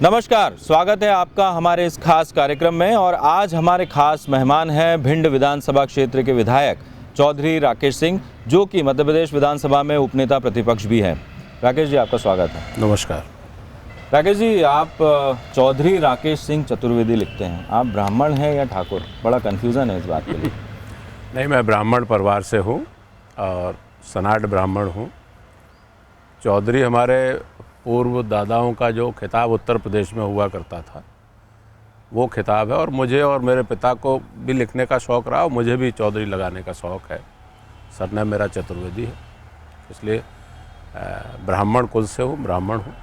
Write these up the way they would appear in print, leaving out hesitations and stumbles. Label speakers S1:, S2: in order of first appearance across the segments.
S1: नमस्कार, स्वागत है आपका हमारे इस खास कार्यक्रम में। और आज हमारे खास मेहमान हैं भिंड विधानसभा क्षेत्र के विधायक चौधरी राकेश सिंह, जो कि मध्य प्रदेश विधानसभा में उपनेता प्रतिपक्ष भी हैं। राकेश जी, आपका स्वागत है।
S2: नमस्कार।
S1: राकेश जी, आप चौधरी राकेश सिंह चतुर्वेदी लिखते हैं, आप ब्राह्मण हैं या ठाकुर? बड़ा कन्फ्यूज़न है इस बात के लिए।
S2: नहीं, मैं ब्राह्मण परिवार से हूँ और सनाट ब्राह्मण हूँ। चौधरी हमारे पूर्व दादाओं का जो खिताब उत्तर प्रदेश में हुआ करता था, वो खिताब है। और मुझे और मेरे पिता को भी लिखने का शौक़ रहा और मुझे भी चौधरी लगाने का शौक़ है। सरनेम मेरा चतुर्वेदी है, इसलिए ब्राह्मण कुल से हूँ, ब्राह्मण हूँ।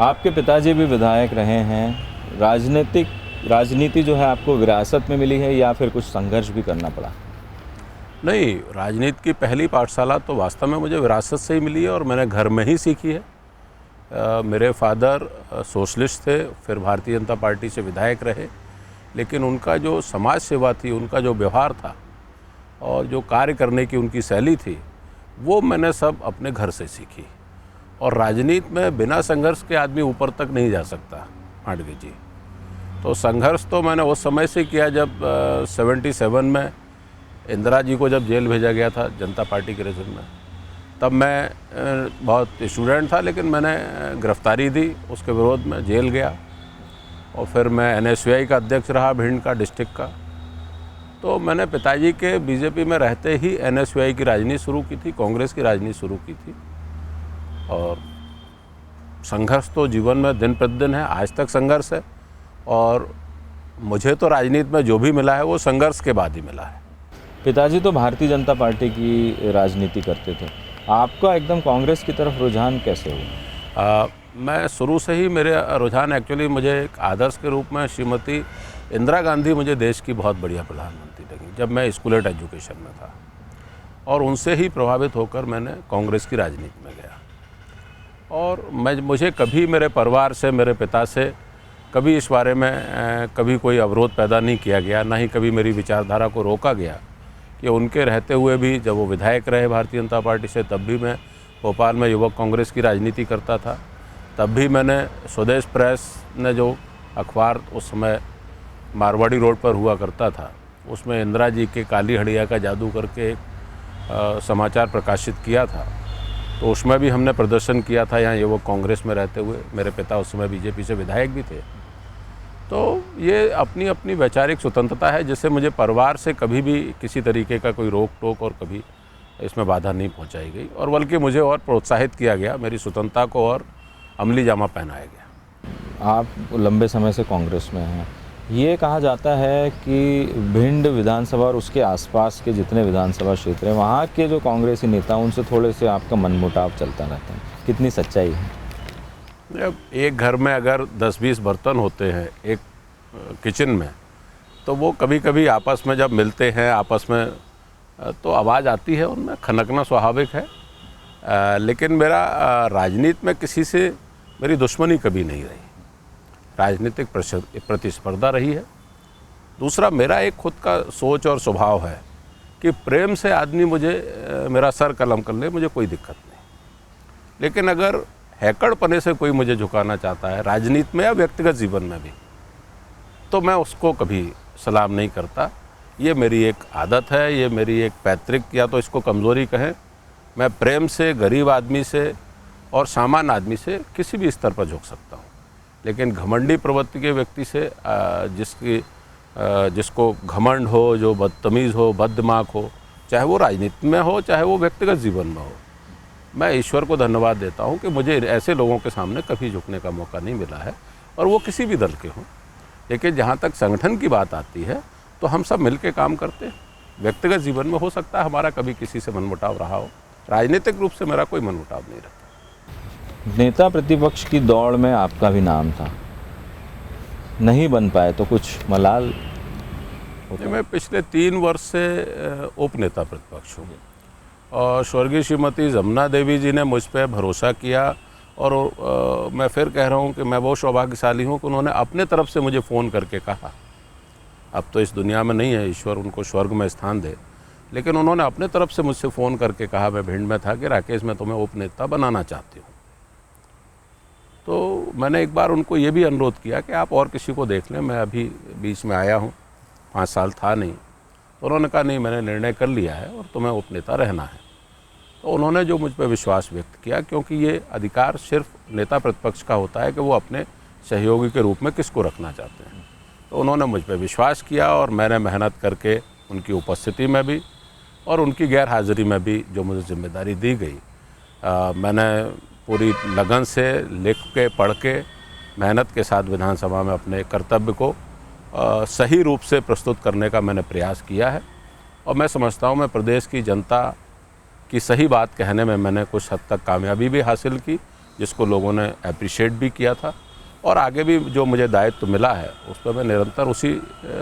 S1: आपके पिताजी भी विधायक रहे हैं। राजनीति जो है आपको विरासत में मिली है या फिर कुछ संघर्ष भी करना पड़ा?
S2: नहीं, राजनीति की पहली पाठशाला तो वास्तव में मुझे विरासत से ही मिली है और मैंने घर में ही सीखी है। मेरे फादर सोशलिस्ट थे, फिर भारतीय जनता पार्टी से विधायक रहे, लेकिन उनका जो समाज सेवा थी, उनका जो व्यवहार था और जो कार्य करने की उनकी शैली थी, वो मैंने सब अपने घर से सीखी। और राजनीति में बिना संघर्ष के आदमी ऊपर तक नहीं जा सकता, मांडवी जी। तो संघर्ष तो मैंने उस समय से किया जब 77 में इंदिरा जी को जब जेल भेजा गया था जनता पार्टी के रेजिम में। तब मैं बहुत स्टूडेंट था, लेकिन मैंने गिरफ्तारी दी, उसके विरोध में जेल गया। और फिर मैं NSUI का अध्यक्ष रहा, भिंड का डिस्ट्रिक्ट का। तो मैंने पिताजी के बीजेपी में रहते ही NSUI की राजनीति शुरू की थी, कांग्रेस की राजनीति शुरू की थी। और संघर्ष तो जीवन में दिन प्रतिदिन है, आज तक संघर्ष है। और मुझे तो राजनीति में जो भी मिला है वो संघर्ष के बाद ही मिला है।
S1: पिताजी तो भारतीय जनता पार्टी की राजनीति करते थे, आपका एकदम कांग्रेस की तरफ रुझान कैसे हुआ?
S2: मैं शुरू से ही मेरे रुझान एक्चुअली मुझे एक आदर्श के रूप में श्रीमती इंदिरा गांधी मुझे देश की बहुत बढ़िया प्रधानमंत्री लगी जब मैं स्कूलेट एजुकेशन में था। और उनसे ही प्रभावित होकर मैंने कांग्रेस की राजनीति में गया। और मुझे कभी मेरे परिवार से, मेरे पिता से कभी इस बारे में कभी कोई अवरोध पैदा नहीं किया गया, ना ही कभी मेरी विचारधारा को रोका गया। कि उनके रहते हुए भी जब वो विधायक रहे भारतीय जनता पार्टी से, तब भी मैं भोपाल में युवक कांग्रेस की राजनीति करता था। तब भी मैंने स्वदेश प्रेस ने जो अखबार उस समय मारवाड़ी रोड पर हुआ करता था, उसमें इंदिरा जी के काली हड़िया का जादू करके एक समाचार प्रकाशित किया था। तो उसमें भी हमने प्रदर्शन किया था यहाँ युवक कांग्रेस में रहते हुए। मेरे पिता उस समय बीजेपी से विधायक भी थे। तो ये अपनी अपनी वैचारिक स्वतंत्रता है, जिससे मुझे परिवार से कभी भी किसी तरीके का कोई रोक टोक और कभी इसमें बाधा नहीं पहुंचाई गई। और बल्कि मुझे और प्रोत्साहित किया गया, मेरी स्वतंत्रता को और अमली जामा पहनाया गया।
S1: आप लंबे समय से कांग्रेस में हैं। ये कहा जाता है कि भिंड विधानसभा और उसके आसपास के जितने विधानसभा क्षेत्र हैं, वहाँ के जो कांग्रेसी नेता उनसे थोड़े से आपका मनमुटाव चलता रहता है, कितनी सच्चाई है?
S2: अब एक घर में अगर 10-20 बर्तन होते हैं एक किचन में, तो वो कभी कभी आपस में जब मिलते हैं आपस में तो आवाज़ आती है, उनमें खनकना स्वाभाविक है। लेकिन मेरा राजनीति में किसी से मेरी दुश्मनी कभी नहीं रही, राजनीतिक प्रतिस्पर्धा रही है। दूसरा, मेरा एक खुद का सोच और स्वभाव है कि प्रेम से आदमी मुझे मेरा सर कलम कर ले, मुझे कोई दिक्कत नहीं। लेकिन अगर हैकड़पने से कोई मुझे झुकाना चाहता है राजनीति में या व्यक्तिगत जीवन में भी, तो मैं उसको कभी सलाम नहीं करता। ये मेरी एक आदत है, ये मेरी एक पैतृक या तो इसको कमज़ोरी कहें। मैं प्रेम से गरीब आदमी से और सामान्य आदमी से किसी भी स्तर पर झुक सकता हूँ, लेकिन घमंडी प्रवृत्ति के व्यक्ति से जिसको घमंड हो, जो बदतमीज़ हो, बददिमाग हो, चाहे वो राजनीति में हो चाहे वो व्यक्तिगत जीवन में हो, मैं ईश्वर को धन्यवाद देता हूं कि मुझे ऐसे लोगों के सामने कभी झुकने का मौका नहीं मिला है, और वो किसी भी दल के हों। लेकिन जहां तक संगठन की बात आती है तो हम सब मिलकर काम करते हैं। व्यक्तिगत जीवन में हो सकता है हमारा कभी किसी से मनमुटाव रहा हो, राजनीतिक रूप से मेरा कोई मनमुटाव नहीं रहता।
S1: नेता प्रतिपक्ष की दौड़ में आपका भी नाम था, नहीं बन पाए तो कुछ मलाल?
S2: मैं पिछले 3 वर्ष से उपनेता प्रतिपक्ष हूँ और स्वर्गीय श्रीमती जमुना देवी जी ने मुझ पर भरोसा किया। और मैं फिर कह रहा हूँ कि मैं वो सौभाग्यशाली हूँ कि उन्होंने अपने तरफ से मुझे फ़ोन करके कहा, अब तो इस दुनिया में नहीं है, ईश्वर उनको स्वर्ग में स्थान दे, लेकिन उन्होंने अपने तरफ से मुझसे फ़ोन करके कहा, मैं भिंड में था, कि राकेश मैं तुम्हें उपनेता बनाना चाहती हूँ। तो मैंने एक बार उनको ये भी अनुरोध किया कि आप और किसी को देख लें, मैं अभी बीच में आया हूँ, 5 साल था नहीं। तो उन्होंने कहा नहीं, मैंने निर्णय कर लिया है और तुम्हें उपनेता रहना है। तो उन्होंने जो मुझ पर विश्वास व्यक्त किया, क्योंकि ये अधिकार सिर्फ नेता प्रतिपक्ष का होता है कि वो अपने सहयोगी के रूप में किसको रखना चाहते हैं। तो उन्होंने मुझ पर विश्वास किया और मैंने मेहनत करके उनकी उपस्थिति में भी और उनकी गैर हाजिरी में भी जो मुझे जिम्मेदारी दी गई, मैंने पूरी लगन से लिख के पढ़ के मेहनत के साथ विधानसभा में अपने कर्तव्य को सही रूप से प्रस्तुत करने का मैंने प्रयास किया है। और मैं समझता हूँ मैं प्रदेश की जनता की सही बात कहने में मैंने कुछ हद तक कामयाबी भी हासिल की, जिसको लोगों ने अप्रिशिएट भी किया था। और आगे भी जो मुझे दायित्व मिला है उस पर मैं निरंतर उसी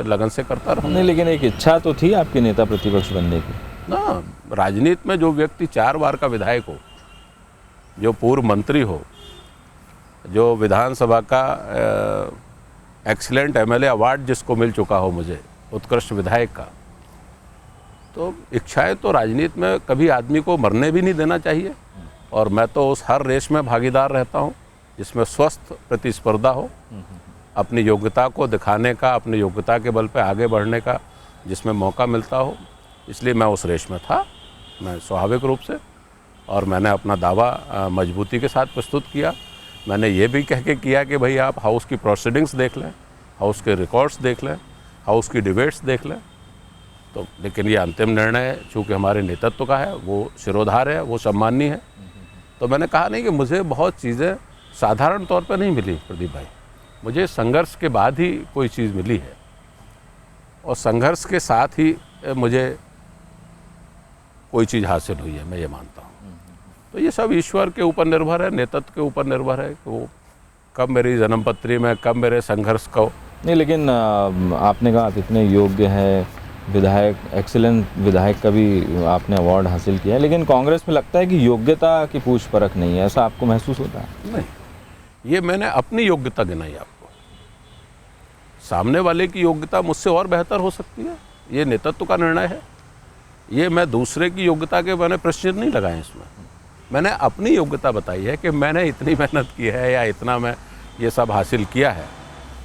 S2: लगन से करता रहूँगा।
S1: नहीं, लेकिन एक इच्छा तो थी आपकी नेता प्रतिपक्ष बनने की
S2: ना। राजनीति में जो व्यक्ति 4 बार का विधायक हो, जो पूर्व मंत्री हो, जो विधानसभा का एक्सीलेंट एमएलए अवार्ड जिसको मिल चुका हो मुझे, उत्कृष्ट विधायक का, तो इच्छाएं तो राजनीति में कभी आदमी को मरने भी नहीं देना चाहिए। और मैं तो उस हर रेस में भागीदार रहता हूं जिसमें स्वस्थ प्रतिस्पर्धा हो, अपनी योग्यता को दिखाने का, अपनी योग्यता के बल पे आगे बढ़ने का जिसमें मौका मिलता हो। इसलिए मैं उस रेस में था, मैं स्वाभाविक रूप से, और मैंने अपना दावा मजबूती के साथ प्रस्तुत किया। मैंने ये भी कह के किया कि भाई आप हाउस की प्रोसीडिंग्स देख लें, हाउस के रिकॉर्ड्स देख लें, हाउस की डिबेट्स देख लें। तो लेकिन ये अंतिम निर्णय चूँकि हमारे नेतृत्व का है, वो शिरोधार्य है, वो सम्माननीय है। तो मैंने कहा नहीं कि मुझे बहुत चीज़ें साधारण तौर पर नहीं मिली प्रदीप भाई, मुझे संघर्ष के बाद ही कोई चीज़ मिली है और संघर्ष के साथ ही मुझे कोई चीज़ हासिल हुई है, मैं ये मानता हूँ। तो ये सब ईश्वर के ऊपर निर्भर है, नेतृत्व के ऊपर निर्भर है कि वो कब मेरी जन्मपत्री में, कब मेरे संघर्ष को।
S1: नहीं, लेकिन आपने कहा आप इतने योग्य हैं, विधायक, एक्सीलेंट विधायक का भी आपने अवार्ड हासिल किया है, लेकिन कांग्रेस में लगता है कि योग्यता की पूछ परख नहीं है, ऐसा आपको महसूस होता है?
S2: नहीं, ये मैंने अपनी योग्यता गिनाई आपको। सामने वाले की योग्यता मुझसे और बेहतर हो सकती है, ये नेतृत्व का निर्णय है। ये मैं दूसरे की योग्यता के मैंने प्रश्न नहीं लगाए इसमें। मैंने अपनी योग्यता बताई है कि मैंने इतनी मेहनत की है या इतना मैं ये सब हासिल किया है।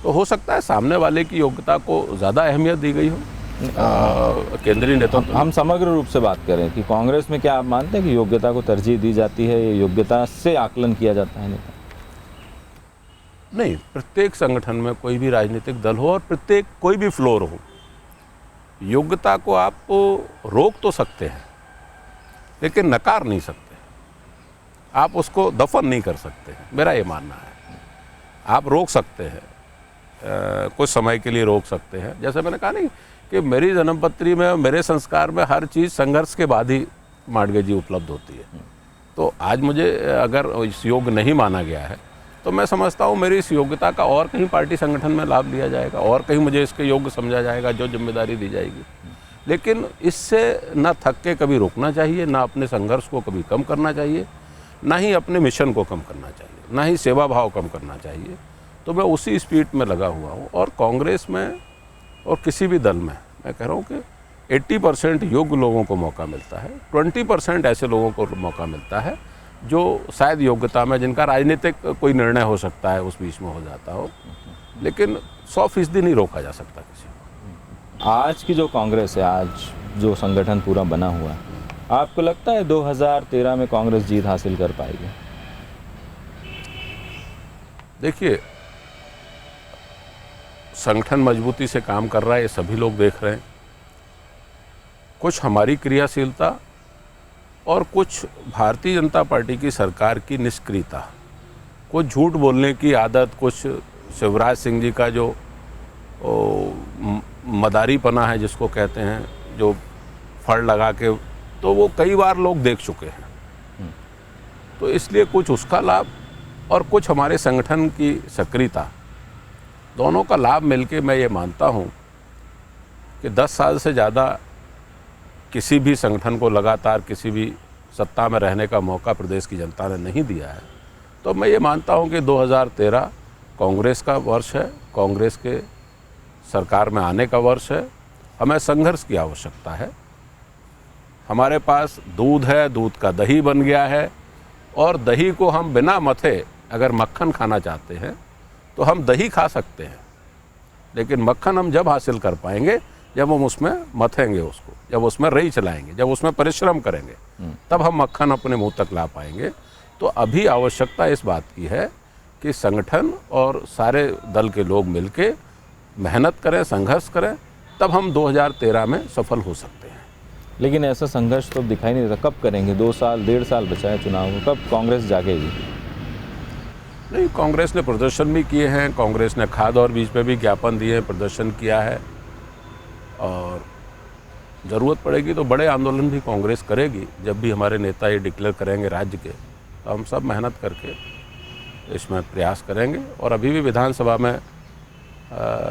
S2: तो हो सकता है सामने वाले की योग्यता को ज़्यादा अहमियत दी गई हो केंद्रीय नेतृत्व।
S1: हम समग्र रूप से बात करें कि कांग्रेस में क्या आप मानते हैं कि योग्यता को तरजीह दी जाती है, या योग्यता से आकलन किया जाता है नेता?
S2: नहीं, प्रत्येक संगठन में कोई भी राजनीतिक दल हो और प्रत्येक कोई भी फ्लोर हो, योग्यता को आप रोक तो सकते हैं लेकिन नकार नहीं सकते, आप उसको दफन नहीं कर सकते हैं, मेरा ये मानना है। आप रोक सकते हैं, कुछ समय के लिए रोक सकते हैं। जैसे मैंने कहा नहीं कि मेरी जन्मपत्री में, मेरे संस्कार में हर चीज़ संघर्ष के बाद ही मांडगे जी उपलब्ध होती है। तो आज मुझे अगर इस योग्य नहीं माना गया है तो मैं समझता हूँ मेरी इस योग्यता का और कहीं पार्टी संगठन में लाभ लिया जाएगा, और कहीं मुझे इसके योग्य समझा जाएगा, जो जिम्मेदारी दी जाएगी। लेकिन इससे ना थक के कभी रोकना चाहिए, ना अपने संघर्ष को कभी कम करना चाहिए, ना ही अपने मिशन को कम करना चाहिए, ना ही सेवा भाव कम करना चाहिए। तो मैं उसी स्पीड में लगा हुआ हूँ। और कांग्रेस में और किसी भी दल में मैं कह रहा हूँ कि 80% योग्य लोगों को मौका मिलता है, 20% ऐसे लोगों को मौका मिलता है जो शायद योग्यता में, जिनका राजनीतिक कोई निर्णय हो सकता है उस बीच में हो जाता हो, लेकिन 100% नहीं रोका जा सकता किसी को।
S1: आज की जो कांग्रेस है, आज जो संगठन पूरा बना हुआ है, आपको लगता है 2013 में कांग्रेस जीत हासिल कर पाएगी?
S2: देखिए, संगठन मजबूती से काम कर रहा है, ये सभी लोग देख रहे हैं। कुछ हमारी क्रियाशीलता और कुछ भारतीय जनता पार्टी की सरकार की निष्क्रियता, कुछ झूठ बोलने की आदत, कुछ शिवराज सिंह जी का जो मदारीपना है जिसको कहते हैं, जो फड़ लगा के, तो वो कई बार लोग देख चुके हैं। तो इसलिए कुछ उसका लाभ और कुछ हमारे संगठन की सक्रियता, दोनों का लाभ मिलके मैं ये मानता हूँ कि 10 साल से ज़्यादा किसी भी संगठन को लगातार किसी भी सत्ता में रहने का मौका प्रदेश की जनता ने नहीं दिया है। तो मैं ये मानता हूँ कि 2013 कांग्रेस का वर्ष है, कांग्रेस के सरकार में आने का वर्ष है। हमें संघर्ष की आवश्यकता है। हमारे पास दूध है, दूध का दही बन गया है, और दही को हम बिना मथे अगर मक्खन खाना चाहते हैं तो हम दही खा सकते हैं, लेकिन मक्खन हम जब हासिल कर पाएंगे जब हम उसमें मथेंगे उसको, जब उसमें रई चलाएंगे, जब उसमें परिश्रम करेंगे, तब हम मक्खन अपने मुंह तक ला पाएंगे। तो अभी आवश्यकता इस बात की है कि संगठन और सारे दल के लोग मिलके मेहनत करें, संघर्ष करें, तब हम 2013 में सफल हो सकते हैं।
S1: लेकिन ऐसा संघर्ष तो अब दिखाई नहीं देता। कब करेंगे? 2 साल 1.5 साल बचा है चुनाव को, कब कांग्रेस जागेगी?
S2: नहीं, कांग्रेस ने प्रदर्शन भी किए हैं, कांग्रेस ने खाद और बीज पे भी ज्ञापन दिए, प्रदर्शन किया है, और ज़रूरत पड़ेगी तो बड़े आंदोलन भी कांग्रेस करेगी। जब भी हमारे नेता ये डिक्लेयर करेंगे राज्य के, तो हम सब मेहनत करके इसमें प्रयास करेंगे। और अभी भी विधानसभा में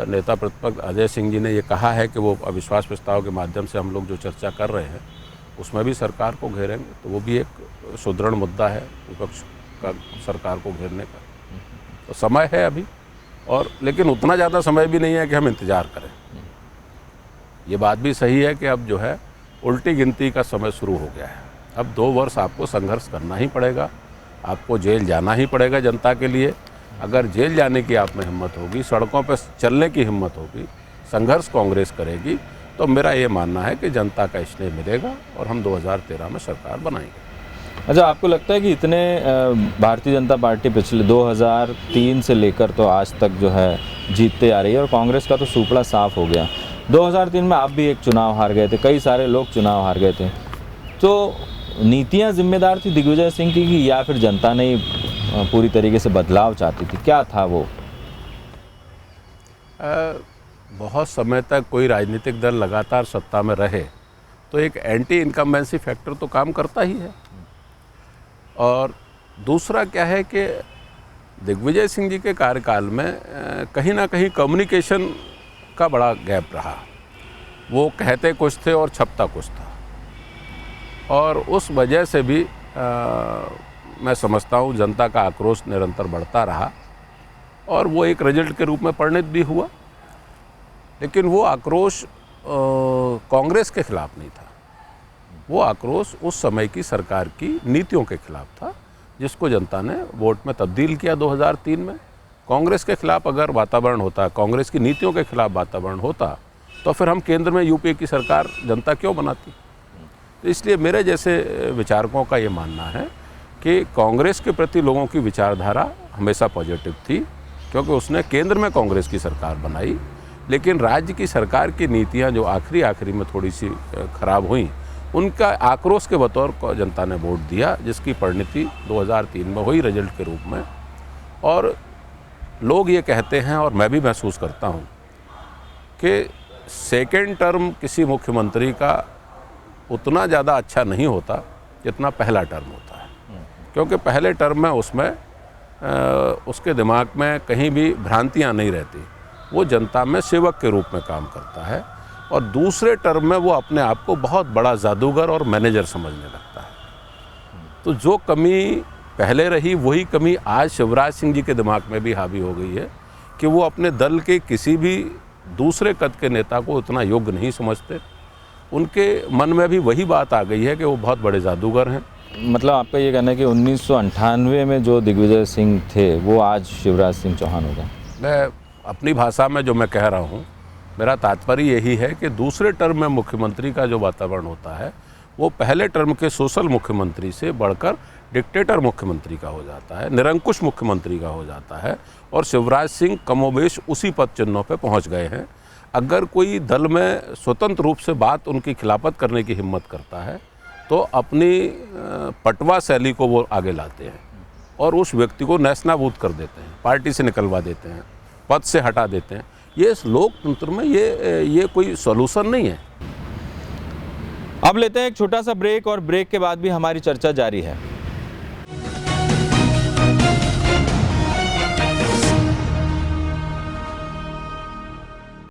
S2: नेता प्रतिपक्ष अजय सिंह जी ने ये कहा है कि वो अविश्वास प्रस्ताव के माध्यम से हम लोग जो चर्चा कर रहे हैं उसमें भी सरकार को घेरेंगे, तो वो भी एक सुदृढ़ मुद्दा है विपक्ष का सरकार को घेरने का। तो समय है अभी, और लेकिन उतना ज़्यादा समय भी नहीं है कि हम इंतज़ार करें। ये बात भी सही है कि अब जो है उल्टी गिनती का समय शुरू हो गया है। अब 2 वर्ष आपको संघर्ष करना ही पड़ेगा, आपको जेल जाना ही पड़ेगा जनता के लिए। अगर जेल जाने की आप में हिम्मत होगी, सड़कों पर चलने की हिम्मत होगी, संघर्ष कांग्रेस करेगी, तो मेरा ये मानना है कि जनता का स्नेह मिलेगा और हम 2013 में सरकार बनाएंगे।
S1: अच्छा, आपको लगता है कि इतने भारतीय जनता पार्टी पिछले 2003 से लेकर तो आज तक जो है जीतते आ रही है, और कांग्रेस का तो सुपड़ा साफ हो गया। 2003 में आप भी एक चुनाव हार गए थे, कई सारे लोग चुनाव हार गए थे, तो नीतियां जिम्मेदार थी दिग्विजय सिंह की, या फिर जनता ने पूरी तरीके से बदलाव चाहती थी? क्या था वो?
S2: बहुत समय तक कोई राजनीतिक दल लगातार सत्ता में रहे तो एक एंटी इनकम्बेंसी फैक्टर तो काम करता ही है। और दूसरा क्या है कि दिग्विजय सिंह जी के कार्यकाल में कहीं ना कहीं कम्युनिकेशन का बड़ा गैप रहा। वो कहते कुछ थे और छपता कुछ था, और उस वजह से भी मैं समझता हूँ जनता का आक्रोश निरंतर बढ़ता रहा, और वो एक रिजल्ट के रूप में परिणित भी हुआ। लेकिन वो आक्रोश कांग्रेस के खिलाफ नहीं था, वो आक्रोश उस समय की सरकार की नीतियों के खिलाफ था, जिसको जनता ने वोट में तब्दील किया 2003 में। कांग्रेस के खिलाफ अगर वातावरण होता, कांग्रेस की नीतियों के खिलाफ वातावरण होता, तो फिर हम केंद्र में यूपीए की सरकार जनता क्यों बनाती? तो इसलिए मेरे जैसे विचारकों का ये मानना है कि कांग्रेस के प्रति लोगों की विचारधारा हमेशा पॉजिटिव थी, क्योंकि उसने केंद्र में कांग्रेस की सरकार बनाई। लेकिन राज्य की सरकार की नीतियां जो आखिरी में थोड़ी सी खराब हुई, उनका आक्रोश के बतौर को जनता ने वोट दिया, जिसकी परिणति 2003 में हुई रिजल्ट के रूप में। और लोग ये कहते हैं, और मैं भी महसूस करता हूँ, कि सेकेंड टर्म किसी मुख्यमंत्री का उतना ज़्यादा अच्छा नहीं होता जितना पहला टर्म होता है, क्योंकि पहले टर्म में उसमें उसके दिमाग में कहीं भी भ्रांतियाँ नहीं रहती, वो जनता में सेवक के रूप में काम करता है। और दूसरे टर्म में वो अपने आप को बहुत बड़ा जादूगर और मैनेजर समझने लगता है। तो जो कमी पहले रही वही कमी आज शिवराज सिंह जी के दिमाग में भी हावी हो गई है, कि वो अपने दल के किसी भी दूसरे कद के नेता को उतना योग्य नहीं समझते। उनके मन में भी वही बात आ गई है कि वो बहुत बड़े जादूगर हैं।
S1: मतलब आपका ये कहना है कि 1998 में जो दिग्विजय सिंह थे वो आज शिवराज सिंह चौहान हो गए?
S2: मैं अपनी भाषा में जो मैं कह रहा हूँ, मेरा तात्पर्य यही है कि दूसरे टर्म में मुख्यमंत्री का जो वातावरण होता है, वो पहले टर्म के सोशल मुख्यमंत्री से बढ़कर डिक्टेटर मुख्यमंत्री का हो जाता है, निरंकुश मुख्यमंत्री का हो जाता है। और शिवराज सिंह कमोबेश उसी पद चिन्हों पे पहुंच गए हैं। अगर कोई दल में स्वतंत्र रूप से बात उनकी खिलाफत करने की हिम्मत करता है, तो अपनी पटवा शैली को वो आगे लाते हैं और उस व्यक्ति को नेस्तनाबूद कर देते हैं, पार्टी से निकलवा देते हैं, पद से हटा देते हैं। ये लोकतंत्र में ये कोई सॉल्यूशन नहीं है।
S1: अब लेते हैं एक छोटा सा ब्रेक, और ब्रेक के बाद भी हमारी चर्चा जारी है।